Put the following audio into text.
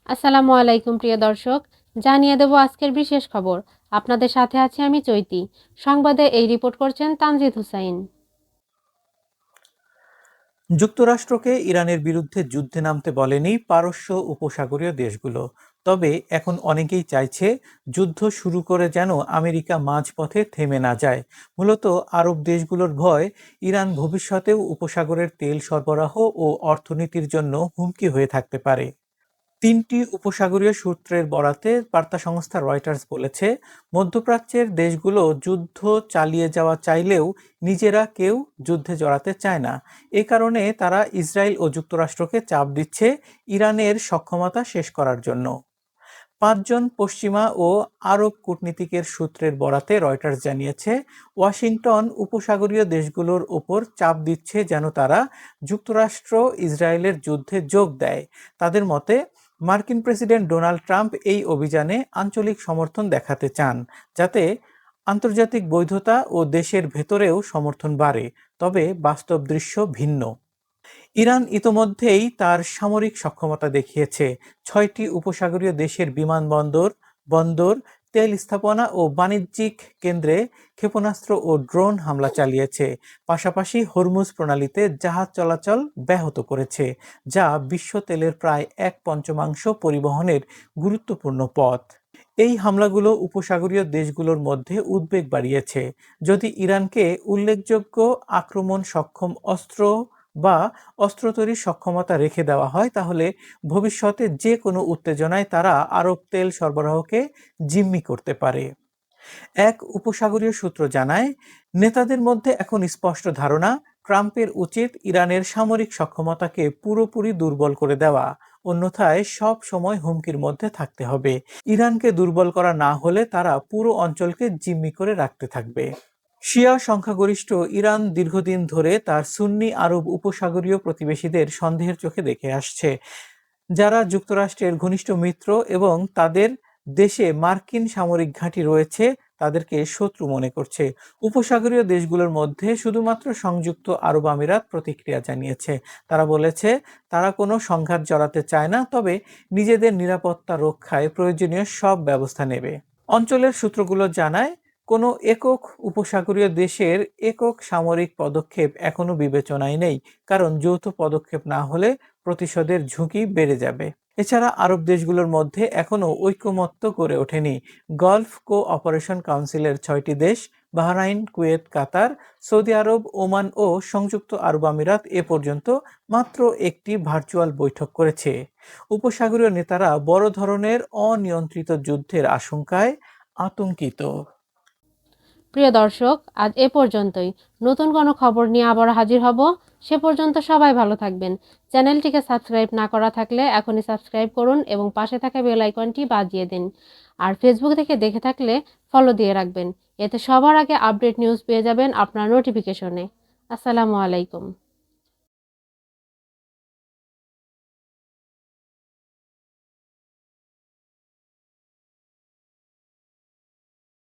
আসসালামু আলাইকুম প্রিয় দর্শক, জানিয়ে দেব আজকের বিশেষ খবর। আপনাদের সাথে আছি আমি চৈতি। সংবাদে এই রিপোর্ট করছেন তানজিদ হুসাইন। যুক্তরাষ্ট্রকে ইরানের বিরুদ্ধে যুদ্ধে নামতে বলেনি পারস্য উপসাগরীয় দেশগুলো। তবে এখন অনেকেই চাইছে যুদ্ধ শুরু করে যেন আমেরিকা মাঝপথে থেমে না যায়। মূলত আরব দেশগুলোর ভয় ইরান ভবিষ্যতেও উপসাগরের তেল সরবরাহ ও অর্থনীতির জন্য হুমকি হয়ে থাকতে পারে। তিনটি উপসাগরীয় সূত্রের বরাতে বার্তা সংস্থা রয়টার্স বলেছে, মধ্যপ্রাচ্যের দেশগুলো যুদ্ধ চালিয়ে যাওয়া চাইলেও নিজেরা কেউ যুদ্ধে জড়াতে চায় না। এ কারণে তারা ইসরায়েল ও যুক্তরাষ্ট্রকে চাপ দিচ্ছে ইরানের সক্ষমতা শেষ করার জন্য। পাঁচজন পশ্চিমা ও আরব কূটনীতিকের সূত্রের বরাতে রয়টার্স জানিয়েছে, ওয়াশিংটন উপসাগরীয় দেশগুলোর ওপর চাপ দিচ্ছে যেন তারা যুক্তরাষ্ট্র ইসরায়েলের যুদ্ধে যোগ দেয়। তাদের মতে, মার্কিন প্রেসিডেন্ট ডোনাল্ড ট্রাম্প এই অভিযানে আঞ্চলিক সমর্থন দেখাতে চান, যাতে আন্তর্জাতিক বৈধতা ও দেশের ভেতরেও সমর্থন বাড়ে। তবে বাস্তব দৃশ্য ভিন্ন। ইরান ইতোমধ্যেই তার সামরিক সক্ষমতা দেখিয়েছে। ৬টি উপসাগরীয় দেশের বিমানবন্দর, বন্দর, তেল স্থাপনা ও বাণিজ্যিক কেন্দ্রে ক্ষেপণাস্ত্র ও ড্রোন হামলা চালিয়েছে। পাশাপাশি হরমুজ প্রণালীতে জাহাজ চলাচল ব্যাহত করেছে, যা বিশ্ব তেলের প্রায় ১/৫ পরিবহনের গুরুত্বপূর্ণ পথ। এই হামলাগুলো উপসাগরীয় দেশগুলোর মধ্যে উদ্বেগ বাড়িয়েছে। যদি ইরানকে উল্লেখযোগ্য আক্রমণ সক্ষম অস্ত্র বা অস্ত্র তৈরির সক্ষমতা রেখে দেওয়া হয়, তাহলে ভবিষ্যতে যে কোনো উত্তেজনায় তারা আরব তেল সরবরাহকে জিম্মি করতে পারে। এক উপসাগরীয় সূত্র জানায়, নেতাদের মধ্যে এখন স্পষ্ট ধারণা, ট্রাম্পের উচিত ইরানের সামরিক সক্ষমতাকে পুরোপুরি দুর্বল করে দেওয়া, অন্যথায় সব সময় হুমকির মধ্যে থাকতে হবে। ইরানকে দুর্বল করা না হলে তারা পুরো অঞ্চলকে জিম্মি করে রাখতে থাকবে। শিয়া সংখ্যাগরিষ্ঠ ইরান দীর্ঘদিন ধরে তার সুন্নি আরব উপসাগরীয় প্রতিবেশীদের সন্দেহের চোখে দেখে আসছে, যারা যুক্তরাষ্ট্রের ঘনিষ্ঠ মিত্র এবং তাদের দেশে মার্কিন সামরিক ঘাঁটি রয়েছে তাদেরকে শত্রু মনে করছে। উপসাগরীয় দেশগুলোর মধ্যে শুধুমাত্র সংযুক্ত আরব আমিরাত প্রতিক্রিয়া জানিয়েছে। তারা বলেছে তারা কোনো সংঘাত জড়াতে চায় না, তবে নিজেদের নিরাপত্তা রক্ষায় প্রয়োজনীয় সব ব্যবস্থা নেবে। অঞ্চলের সূত্রগুলো জানায়, কোনো একক উপসাগরীয় দেশের একক সামরিক পদক্ষেপ এখনো বিবেচনায় নেই, কারণ যৌথ পদক্ষেপ না হলে প্রতিশোধের ঝুঁকি বেড়ে যাবে। এছাড়া আরব দেশগুলোর মধ্যে এখনো ঐকমত্য গড়ে ওঠেনি। গলফ কোঅপারেশন কাউন্সিলের ৬টি দেশ বাহরাইন, কুয়েত, কাতার, সৌদি আরব, ওমান ও সংযুক্ত আরব আমিরাত এ পর্যন্ত মাত্র একটি ভার্চুয়াল বৈঠক করেছে। উপসাগরীয় নেতারা বড় ধরনের অনিয়ন্ত্রিত যুদ্ধের আশঙ্কায় আতঙ্কিত। প্রিয় দর্শক, আজ এ পর্যন্তই। নতুন কোনো খবর নিয়ে আবার হাজির হব। সে পর্যন্ত সবাই ভালো থাকবেন। চ্যানেলটিকে সাবস্ক্রাইব না করা থাকলে এখনই সাবস্ক্রাইব করুন এবং পাশে থাকা বেল আইকনটি বাজিয়ে দিন। আর ফেসবুক থেকে দেখে থাকলে ফলো দিয়ে রাখবেন। এতে সবার আগে আপডেট নিউজ পেয়ে যাবেন আপনার নোটিফিকেশনে। আসসালামু আলাইকুম।